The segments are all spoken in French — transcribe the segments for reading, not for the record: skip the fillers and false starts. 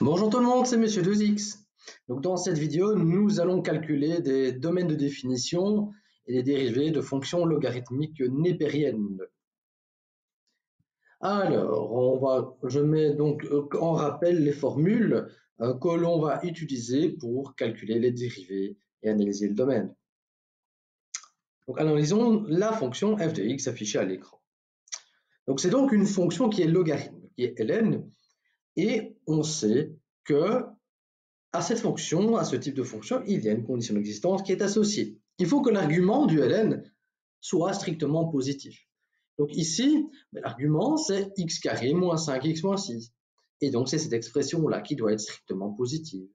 Bonjour tout le monde, c'est Monsieur 2X. Donc dans cette vidéo, nous allons calculer des domaines de définition et des dérivés de fonctions logarithmiques népériennes. Alors, je mets donc en rappel les formules que l'on va utiliser pour calculer les dérivés et analyser le domaine. Donc analysons la fonction f de x affichée à l'écran. Donc c'est donc une fonction qui est logarithmique, qui est ln, et on sait que à cette fonction, à ce type de fonction, il y a une condition d'existence qui est associée. Il faut que l'argument du ln soit strictement positif. Donc ici, l'argument c'est x carré moins 5x moins 6. Et donc c'est cette expression-là qui doit être strictement positive.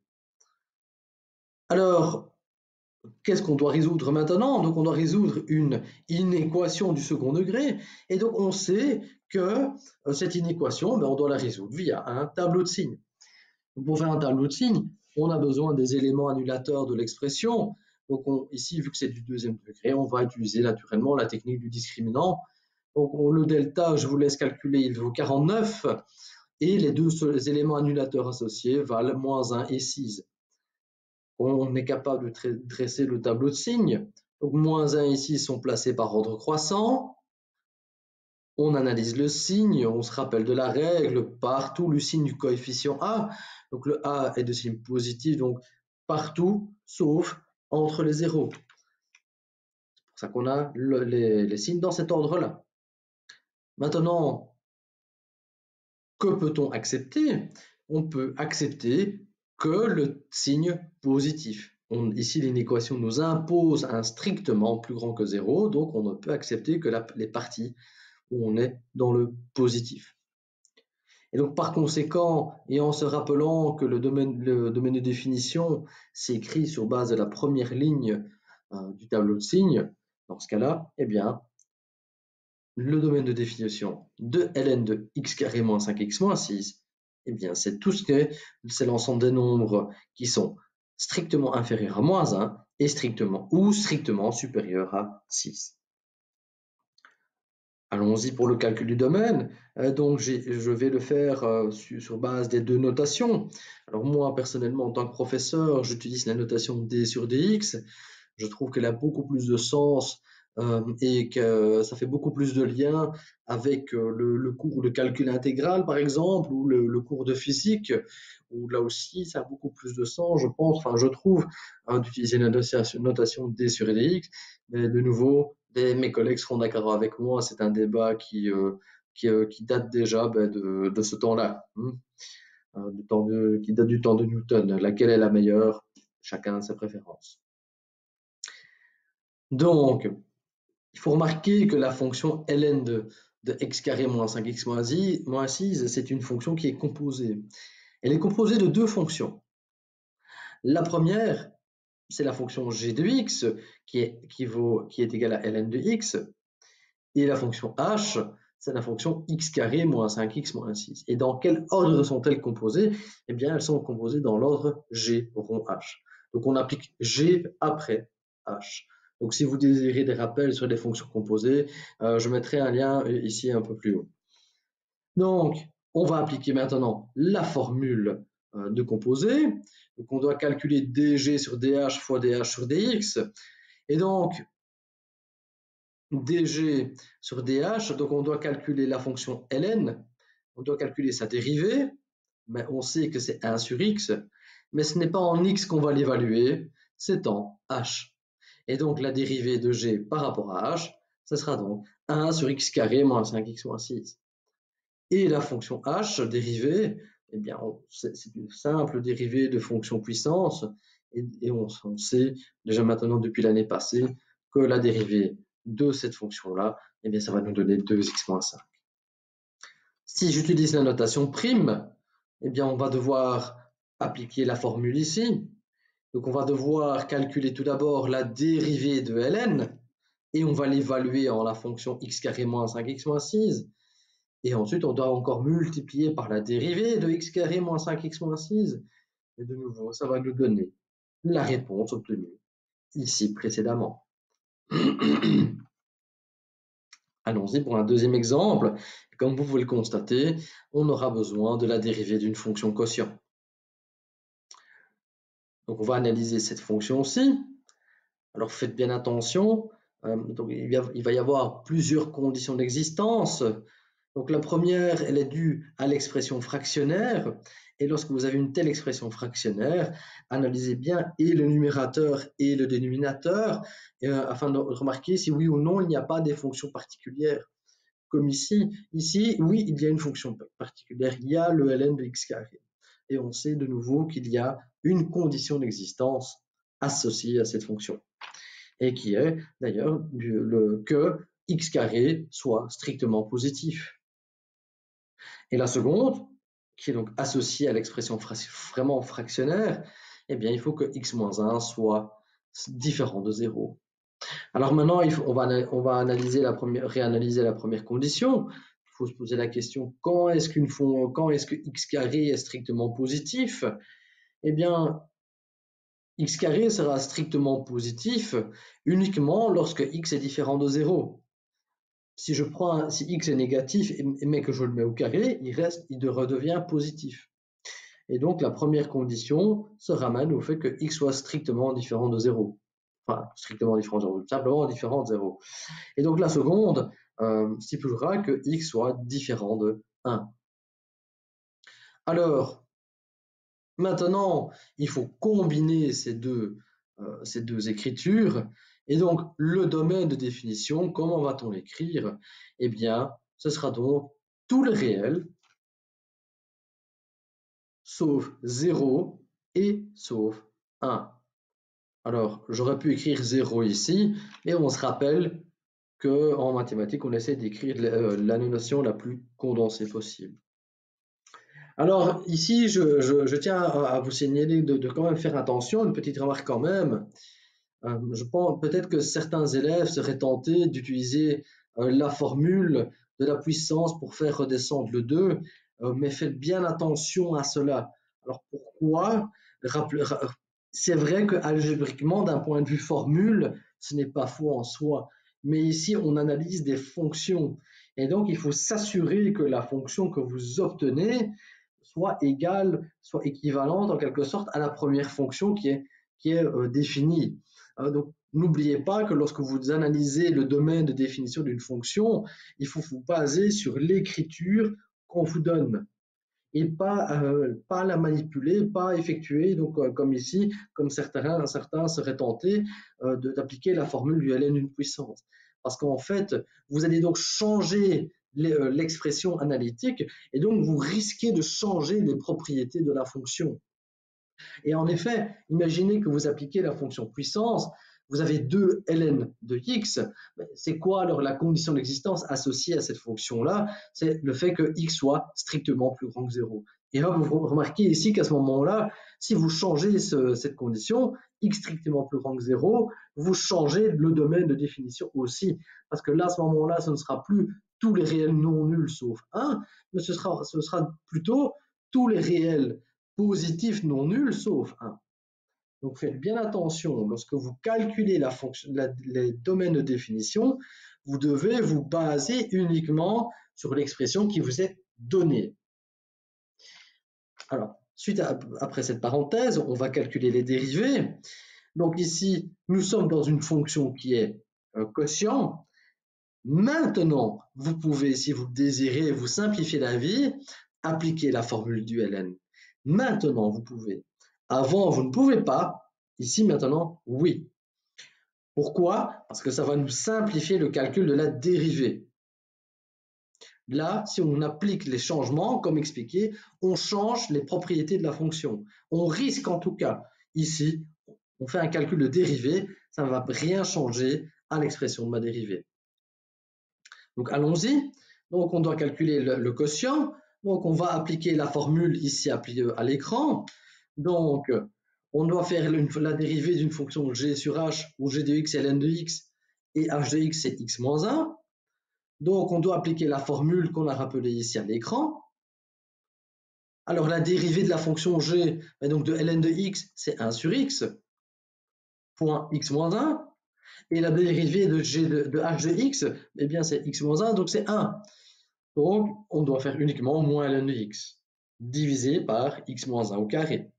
Alors, qu'est-ce qu'on doit résoudre maintenant? Donc on doit résoudre une inéquation du second degré. Et donc on sait que cette inéquation, on doit la résoudre via un tableau de signes. Pour faire un tableau de signes, on a besoin des éléments annulateurs de l'expression. Donc ici, vu que c'est du deuxième degré, on va utiliser naturellement la technique du discriminant. Donc le delta, je vous laisse calculer, il vaut 49, et les deux éléments annulateurs associés valent moins 1 et 6. On est capable de dresser le tableau de signes. Donc moins 1 et 6 sont placés par ordre croissant. On analyse le signe, on se rappelle de la règle, partout le signe du coefficient A. Donc le A est de signe positif, donc partout, sauf entre les zéros. C'est pour ça qu'on a les signes dans cet ordre-là. Maintenant, que peut-on accepter? On peut accepter que le signe positif. Ici, l'inéquation nous impose un strictement plus grand que 0, donc on ne peut accepter que les parties où on est dans le positif. Et donc par conséquent, et en se rappelant que le domaine de définition s'écrit sur base de la première ligne du tableau de signes, dans ce cas-là, eh bien, le domaine de définition de ln de x carré moins 5x moins 6, eh bien, c'est tout ce que c'est l'ensemble des nombres qui sont strictement inférieurs à moins 1 et strictement supérieurs à 6. Allons-y pour le calcul du domaine. Donc, je vais le faire sur base des deux notations. Alors moi, personnellement, en tant que professeur, j'utilise la notation d sur dx. Je trouve qu'elle a beaucoup plus de sens et que ça fait beaucoup plus de liens avec le cours de calcul intégral, par exemple, ou le cours de physique, où là aussi, ça a beaucoup plus de sens, je pense, enfin, je trouve, d'utiliser la notation d sur dx. Mais de nouveau, mes collègues seront d'accord avec moi, c'est un débat qui date déjà de ce temps-là, qui date du temps de Newton. Laquelle est la meilleure? Chacun a sa préférence. Donc, il faut remarquer que la fonction ln de x carré moins 5x moins 6, c'est une fonction qui est composée. Elle est composée de deux fonctions. La première, c'est la fonction g de x qui est égale à ln de x. Et la fonction h, c'est la fonction x carré moins 5x moins 6. Et dans quel ordre sont-elles composées? Eh bien, elles sont composées dans l'ordre g rond h. Donc, on applique g après h. Donc, si vous désirez des rappels sur les fonctions composées, je mettrai un lien ici un peu plus haut. Donc, on va appliquer maintenant la formule de composé. Donc, on doit calculer dg sur dh fois dh sur dx. Et donc, dg sur dh, donc on doit calculer la fonction ln, on doit calculer sa dérivée, mais on sait que c'est 1 sur x, mais ce n'est pas en x qu'on va l'évaluer, c'est en h. Et donc la dérivée de g par rapport à h, ce sera donc 1 sur x carré moins 5x moins 6. Et la fonction h dérivée, eh bien, c'est une simple dérivée de fonction puissance, et on sait déjà maintenant depuis l'année passée que la dérivée de cette fonction-là, eh bien, ça va nous donner 2x moins 5. Si j'utilise la notation prime, eh bien, on va devoir appliquer la formule ici. Donc, on va devoir calculer tout d'abord la dérivée de ln, et on va l'évaluer en la fonction x carré moins 5x moins 6. Et ensuite, on doit encore multiplier par la dérivée de x carré moins 5x moins 6. Et de nouveau, ça va nous donner la réponse obtenue ici précédemment. Allons-y pour un deuxième exemple. Comme vous pouvez le constater, on aura besoin de la dérivée d'une fonction quotient. Donc on va analyser cette fonction-ci. Alors faites bien attention, donc il va y avoir plusieurs conditions d'existence. Donc la première, elle est due à l'expression fractionnaire. Et lorsque vous avez une telle expression fractionnaire, analysez bien et le numérateur et le dénominateur, afin de remarquer si oui ou non il n'y a pas des fonctions particulières. Comme ici, oui, il y a une fonction particulière, il y a le ln de x carré. Et on sait de nouveau qu'il y a une condition d'existence associée à cette fonction. Et qui est d'ailleurs que x carré soit strictement positif. Et la seconde, qui est donc associée à l'expression vraiment fractionnaire, eh bien, il faut que x-1 soit différent de 0. Alors maintenant, on va analyser réanalyser la première condition. Il faut se poser la question, quand est-ce que x carré est strictement positif? Eh bien, x carré sera strictement positif uniquement lorsque x est différent de 0. Si x est négatif mais que je le mets au carré, il redevient positif. Et donc la première condition se ramène au fait que x soit strictement différent de 0. Enfin, strictement différent de 0, simplement différent de 0. Et donc la seconde stipulera que x soit différent de 1. Alors, maintenant, il faut combiner ces deux écritures. Et donc, le domaine de définition, comment va-t-on l'écrire? Eh bien, ce sera donc tous les réels, sauf 0 et sauf 1. Alors, j'aurais pu écrire 0 ici, et on se rappelle qu'en mathématiques, on essaie d'écrire la notation la plus condensée possible. Alors ici, je tiens à vous signaler de quand même faire attention, une petite remarque quand même. Je pense peut-être que certains élèves seraient tentés d'utiliser la formule de la puissance pour faire redescendre le 2, mais faites bien attention à cela. Alors pourquoi? C'est vrai que algébriquement, d'un point de vue formule, ce n'est pas faux en soi, mais ici on analyse des fonctions, et donc il faut s'assurer que la fonction que vous obtenez soit égale, soit équivalente en quelque sorte à la première fonction qui est définie. Donc, n'oubliez pas que lorsque vous analysez le domaine de définition d'une fonction, il faut vous baser sur l'écriture qu'on vous donne et pas la manipuler, pas effectuer, donc comme ici, comme certains seraient tentés d'appliquer la formule du ln d'une puissance. Parce qu'en fait, vous allez donc changer l'expression analytique et donc vous risquez de changer les propriétés de la fonction. Et en effet, imaginez que vous appliquez la fonction puissance, vous avez 2 ln de x. C'est quoi alors la condition d'existence associée à cette fonction-là? C'est le fait que x soit strictement plus grand que 0. Et là, vous remarquez ici qu'à ce moment-là, si vous changez cette condition, x strictement plus grand que 0, vous changez le domaine de définition aussi. Parce que là, à ce moment-là, ce ne sera plus tous les réels non nuls sauf 1, mais ce sera plutôt tous les réels positif non nul sauf 1. Donc faites bien attention, lorsque vous calculez les domaines de définition, vous devez vous baser uniquement sur l'expression qui vous est donnée. Alors, après cette parenthèse, on va calculer les dérivées. Donc ici, nous sommes dans une fonction qui est quotient. Maintenant, vous pouvez, si vous le désirez, vous simplifier la vie, appliquer la formule du ln. Maintenant, vous pouvez. Avant, vous ne pouvez pas. Ici, maintenant, oui. Pourquoi? Parce que ça va nous simplifier le calcul de la dérivée. Là, si on applique les changements, comme expliqué, on change les propriétés de la fonction. On risque en tout cas, ici, on fait un calcul de dérivée, ça ne va rien changer à l'expression de ma dérivée. Donc allons-y. Donc on doit calculer le quotient. Donc on va appliquer la formule ici appliquée à l'écran. Donc on doit faire la dérivée d'une fonction g sur h où g de x est ln de x et h de x c'est x moins 1. Donc on doit appliquer la formule qu'on a rappelée ici à l'écran. Alors la dérivée de la fonction g, donc de ln de x, c'est 1 sur x, point x moins 1. Et la dérivée de h de x, eh bien c'est x moins 1, donc c'est 1. Donc, on doit faire uniquement moins ln de x, divisé par x moins 1 au carré.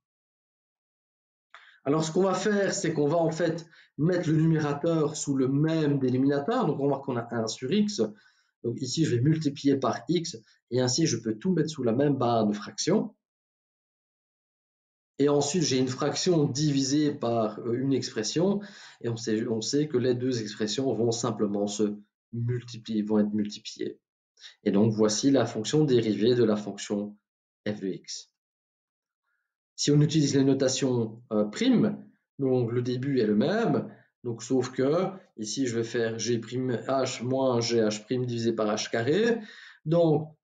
Alors, ce qu'on va faire, c'est qu'on va en fait mettre le numérateur sous le même dénominateur. Donc, on voit qu'on a 1 sur x. Donc, ici, je vais multiplier par x et ainsi, je peux tout mettre sous la même barre de fraction. Et ensuite, j'ai une fraction divisée par une expression. Et on sait que les deux expressions vont simplement se multiplier, vont être multipliées. Et donc, voici la fonction dérivée de la fonction f de x. Si on utilise les notations prime, donc le début est le même, donc sauf que ici je vais faire g' moins gh' divisé par h carré, donc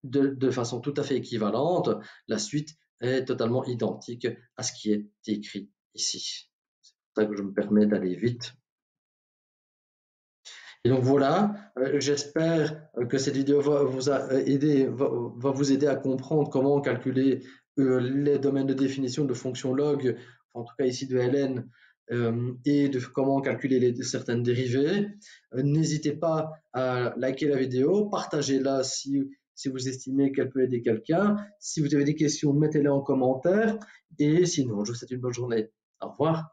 de façon tout à fait équivalente, la suite est totalement identique à ce qui est écrit ici. C'est pour ça que je me permets d'aller vite. Et donc voilà, j'espère que cette vidéo va vous aider à comprendre comment calculer les domaines de définition de fonctions log, en tout cas ici de ln, et de comment calculer certaines dérivées. N'hésitez pas à liker la vidéo, partagez-la si vous estimez qu'elle peut aider quelqu'un. Si vous avez des questions, mettez-les en commentaire. Et sinon, je vous souhaite une bonne journée. Au revoir.